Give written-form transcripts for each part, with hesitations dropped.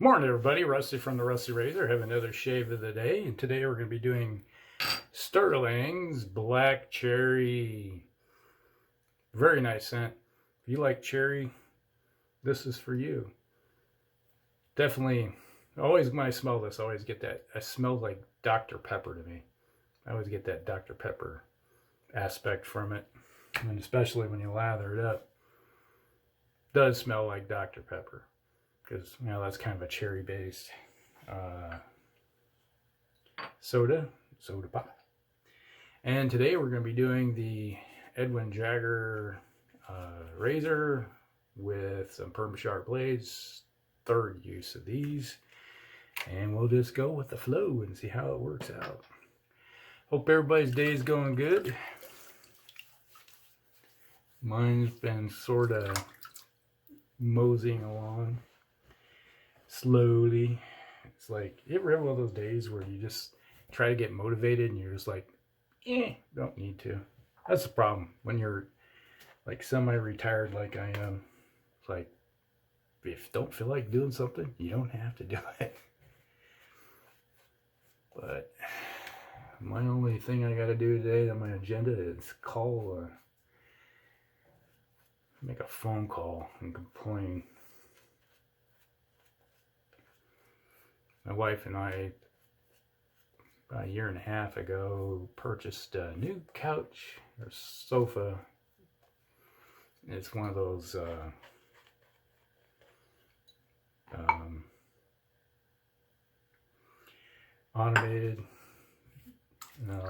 Morning, everybody. Rusty from the Rusty Razor. Have another shave of the day, and today we're going to be doing Stirling's Black Cherry. Very nice scent. If you like cherry, this is for you. Definitely, always when I smell this, I always get that. It smells like Dr. Pepper to me. I always get that Dr. Pepper aspect from it, and especially when you lather it up. It does smell like Dr. Pepper. Because that's kind of a cherry based soda pop. And today we're going to be doing the Edwin Jagger razor with some Perma-Sharp blades, third use of these, and we'll just go with the flow and see how it works out. Hope everybody's day is going good. Mine's been sort of moseying along slowly. It's like, you ever have one of those days where you just try to get motivated and you're just like, don't need to. That's the problem when you're like semi-retired like I am. It's like, if you don't feel like doing something, you don't have to do it. But my only thing I got to do today on my agenda is make a phone call and complain. My wife and I, about a year and a half ago, purchased a new couch or sofa. It's one of those automated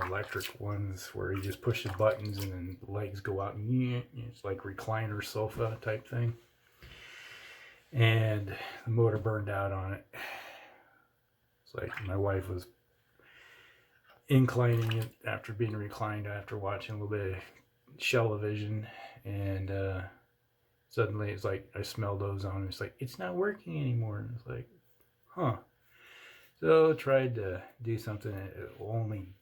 electric ones where you just push the buttons and then the legs go out and it's like recliner sofa type thing. And the motor burned out on it. It's like my wife was inclining it after being reclined after watching a little bit of television, and suddenly it's like I smelled ozone. It's like, it's not working anymore. And it's like, huh. So I tried to do something that it will only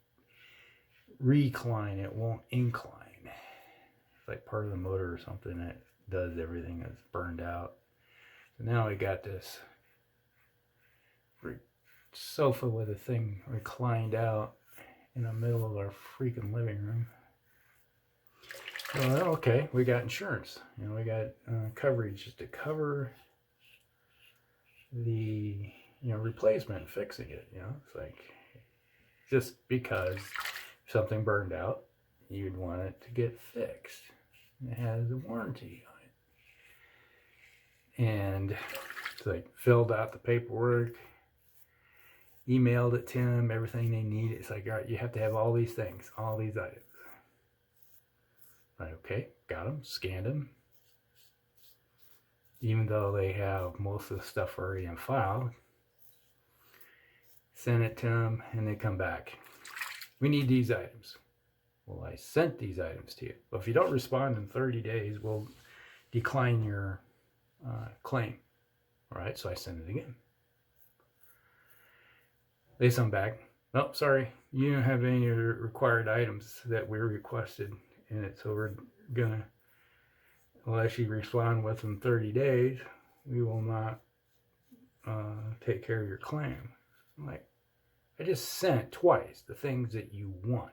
recline, it won't incline. It's like part of the motor or something that does everything that's burned out. So now we got this sofa with a thing reclined out in the middle of our freaking living room. So okay, we got insurance. We got coverage to cover the replacement, fixing it. It's like, just because something burned out, you'd want it to get fixed. It has a warranty on it, and it's like filled out the paperwork. Emailed it to them, everything they need. It's like, all right, you have to have all these things, all these items. Right, okay, got them, scanned them. Even though they have most of the stuff already in file, send it to them, and they come back. We need these items. Well, I sent these items to you. But if you don't respond in 30 days, we'll decline your claim. All right, so I send it again. They send back, oh, sorry, you don't have any of the required items that we requested in it, so we're gonna, unless you respond within 30 days, we will not take care of your claim. I'm like, I just sent twice the things that you want.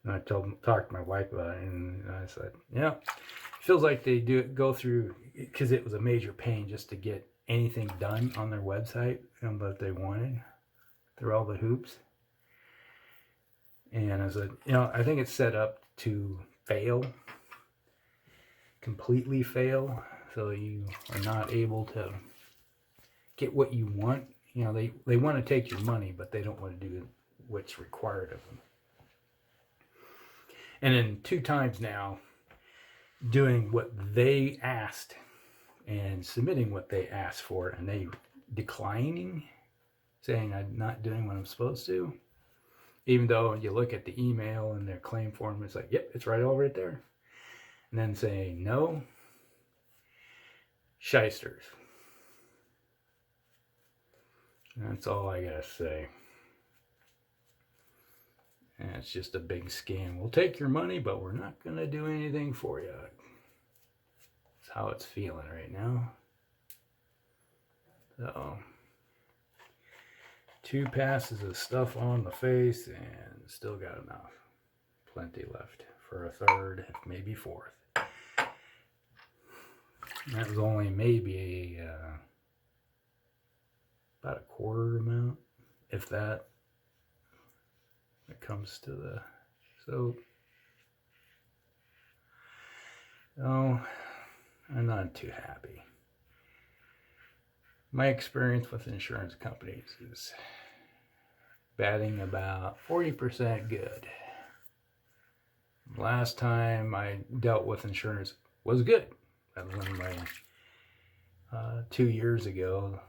And I talked to my wife about it, and I said, feels like they go through, because it was a major pain just to get anything done on their website that they wanted through all the hoops. And I said, I think it's set up to fail, completely fail, so you are not able to get what you want. They want to take your money, but they don't want to do what's required of them. And then 2 times now, doing what they asked and submitting what they asked for, and they declining, saying I'm not doing what I'm supposed to, even though you look at the email and their claim form, it's like, yep, it's all right there. And then saying no. Shysters. That's all I gotta say. And it's just a big scam. We'll take your money, but we're not going to do anything for you. how it's feeling right now. So 2 passes of stuff on the face and still got enough. Plenty left for a third, maybe fourth. That was only maybe about a quarter amount, if that, when it comes to the soap. So I'm not too happy. My experience with insurance companies is batting about 40% good. Last time I dealt with insurance was good. That was in my 2 years ago.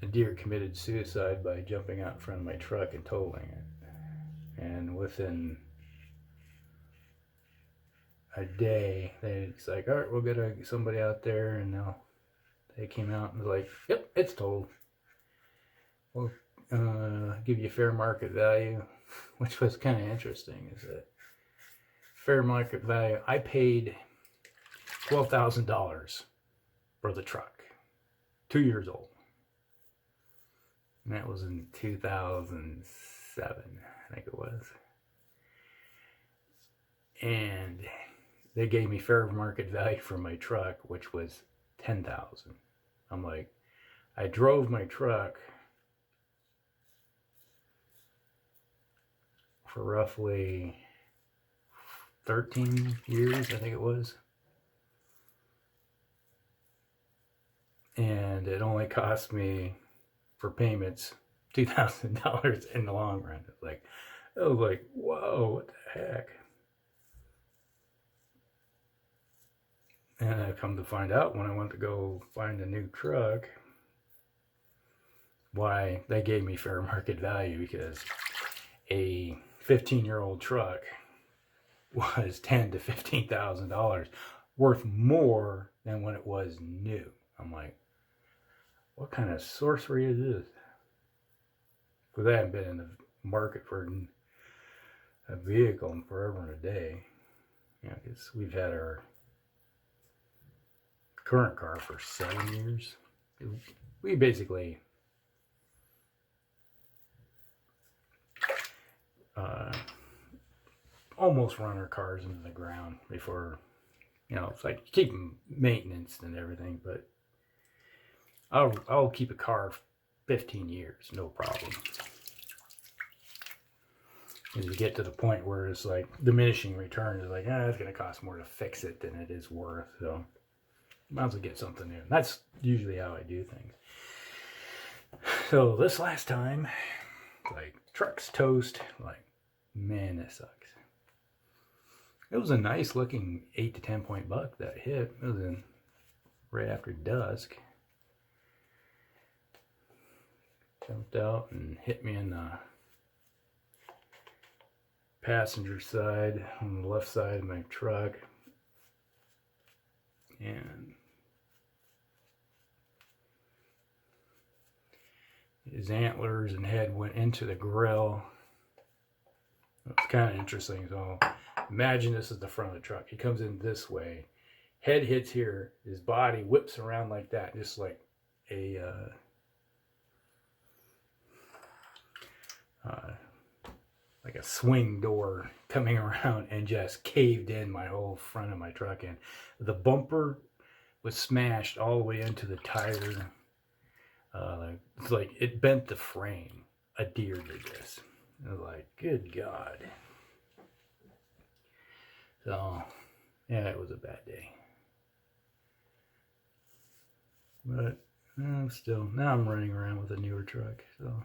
A deer committed suicide by jumping out in front of my truck and totaling it. And within a day, it's like, all right, we'll get somebody out there, and they came out and was like, yep, it's totaled. We'll give you fair market value, which was kind of interesting. Is that fair market value? I paid $12,000 for the truck, 2 years old. And that was in 2007, I think it was. And they gave me fair market value for my truck, which was $10,000. I'm like, I drove my truck for roughly 13 years, I think it was. And it only cost me, for payments, $2,000 in the long run. I was like, whoa, what the heck? And I come to find out when I went to go find a new truck, why they gave me fair market value, because a 15-year-old truck was $10,000 to $15,000, worth more than when it was new. I'm like, what kind of sorcery is this? Because I haven't been in the market for a vehicle in forever and a day. Because we've had our current car for 7 years. We basically almost run our cars into the ground before, it's like keeping maintenance and everything, but I'll keep a car 15 years, no problem. As you get to the point where it's like diminishing returns, it's like, it's going to cost more to fix it than it is worth, so might as well get something new. That's usually how I do things. So this last time, like, truck's toast, like, man, this sucks. It was a nice looking 8 to 10 point buck that hit. It was in right after dusk. Jumped out and hit me in the passenger side on the left side of my truck. And his antlers and head went into the grill. It's kind of interesting. So imagine this is the front of the truck. He comes in this way. Head hits here. His body whips around like that. Just like a swing door coming around, and just caved in my whole front of my truck in. The bumper was smashed all the way into the tire. It's like it bent the frame. A deer did this. I was like, good God. So, yeah, it was a bad day. But still, now I'm running around with a newer truck, so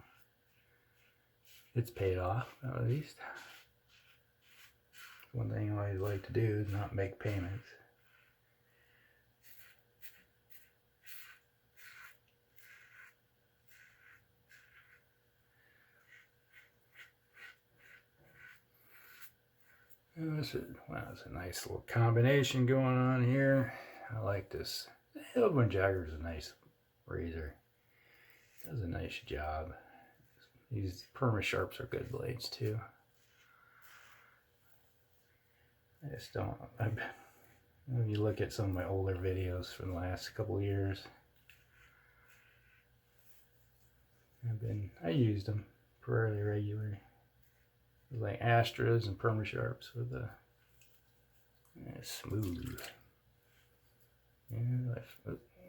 it's paid off at least. One thing I always like to do is not make payments. It's a nice little combination going on here. I like this. Edwin Jagger is a nice razor. Does a nice job. These Perma-Sharps are good blades too. I just don't. If you look at some of my older videos from the last couple of years, I used them fairly regularly. Like Astras and Perma-Sharps with the smooth. Yeah,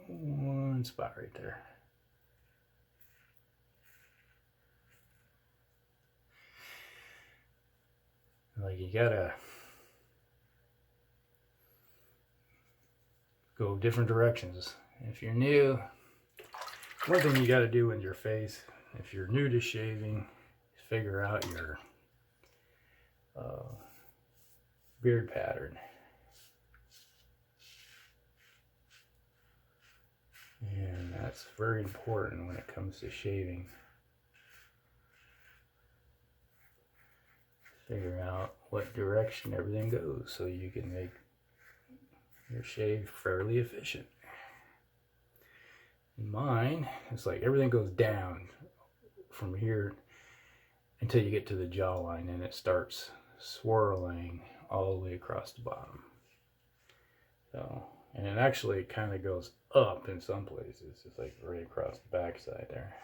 one spot right there. Like, you gotta go different directions. If you're new, one thing you gotta do with your face, if you're new to shaving, is figure out your beard pattern. And that's very important when it comes to shaving. Figure out what direction everything goes so you can make your shave fairly efficient. In mine, it's like everything goes down from here until you get to the jawline, and it starts swirling all the way across the bottom. So, and it actually kind of goes up in some places. It's like right across the backside there.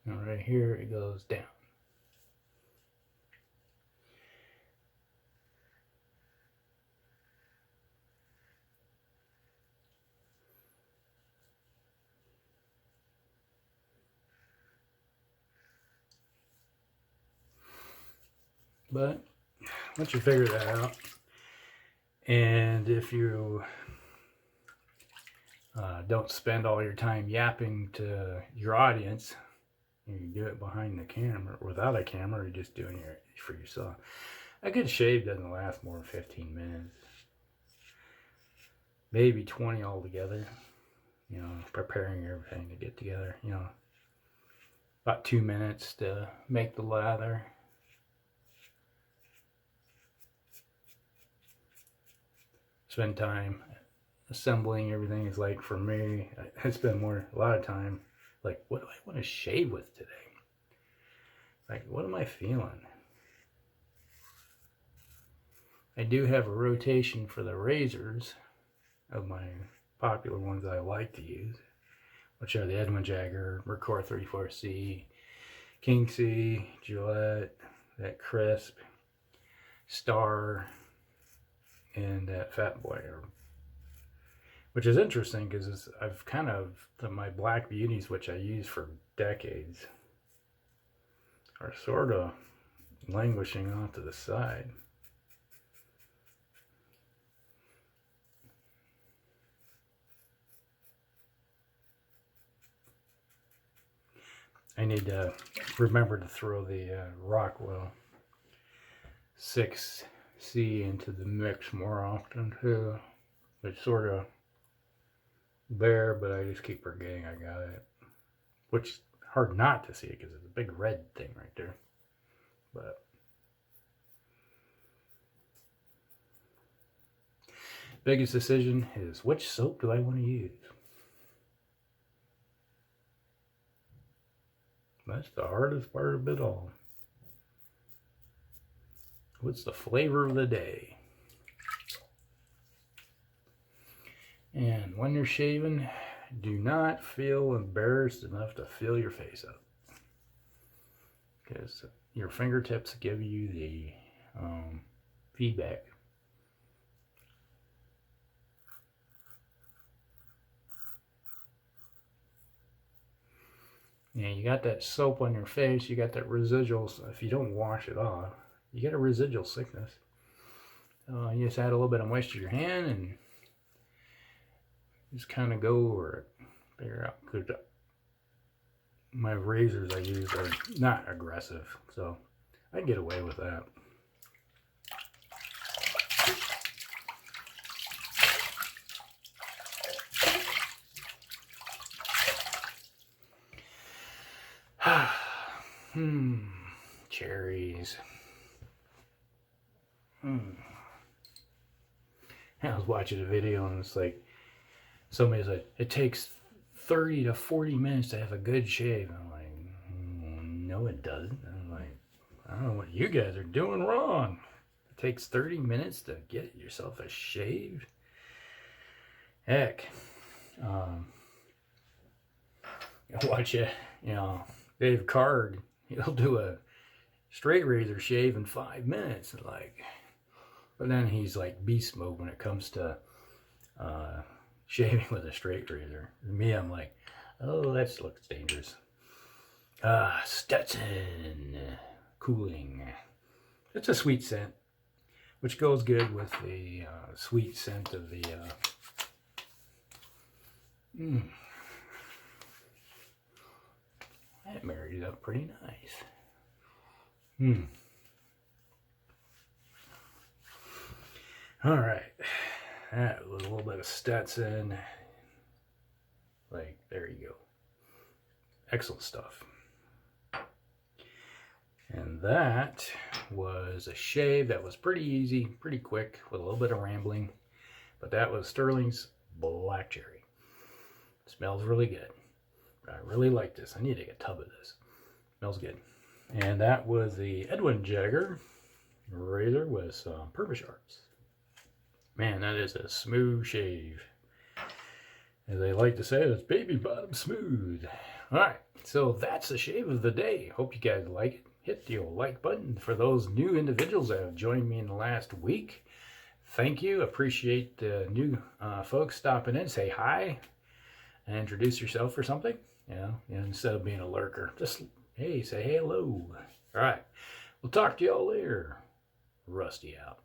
And right here it goes down. But once you figure that out, and if you don't spend all your time yapping to your audience, you can do it behind the camera, without a camera, or just doing it for yourself. A good shave doesn't last more than 15 minutes. Maybe 20 altogether. You know, preparing everything to get together. You know, about 2 minutes to make the lather. Spend time assembling everything. Is like, for me, I spend a lot of time like, what do I want to shave with today? Like, what am I feeling? I do have a rotation for the razors of my popular ones that I like to use, which are the Edwin Jagger, Mercor 34C, King C, Gillette, that Crisp, Star, and that Fat Boy. Which is interesting because I've kind of, my Black Beauties, which I use for decades, are sort of languishing off to the side. I need to remember to throw the Rockwell 6C into the mix more often too. It's sort of there, but I just keep forgetting I got it. Which is hard not to see it because it's a big red thing right there. But biggest decision is, which soap do I want to use? That's the hardest part of it all. What's the flavor of the day? And when you're shaving, do not feel embarrassed enough to fill your face up, because your fingertips give you the feedback. Yeah, you got that soap on your face, you got that residual, if you don't wash it off, you get a residual sickness. You just add a little bit of moisture to your hand and just kind of go over it. Figure out, because my razors I use are not aggressive, so I can get away with that. Cherries. I was watching a video and it's like, somebody said, it takes 30 to 40 minutes to have a good shave. And I'm like, no it doesn't. I'm like, I don't know what you guys are doing wrong. It takes 30 minutes to get yourself a shave? Heck. Watch it, you know, Dave Card, he'll do a straight razor shave in 5 minutes. Like, but then he's like beast mode when it comes to shaving with a straight razor. Me, I'm like, oh, that looks dangerous. Stetson cooling. It's a sweet scent, which goes good with the sweet scent of the that married up pretty nice. All right, that was a little bit of Stetson. Like, there you go. Excellent stuff. And that was a shave that was pretty easy, pretty quick, with a little bit of rambling. But that was Stirling's Black Cherry. It smells really good. I really like this. I need to get a tub of this. Smells good. And that was the Edwin Jagger razor with Perma-Sharps. Man, that is a smooth shave. As they like to say, it's baby bottom smooth. Alright, so that's the shave of the day. Hope you guys like it. Hit the old like button. For those new individuals that have joined me in the last week, thank you. Appreciate the new folks stopping in. Say hi and introduce yourself or something. You know, instead of being a lurker. Just, hey, say hello. Alright, we'll talk to y'all later. Rusty out.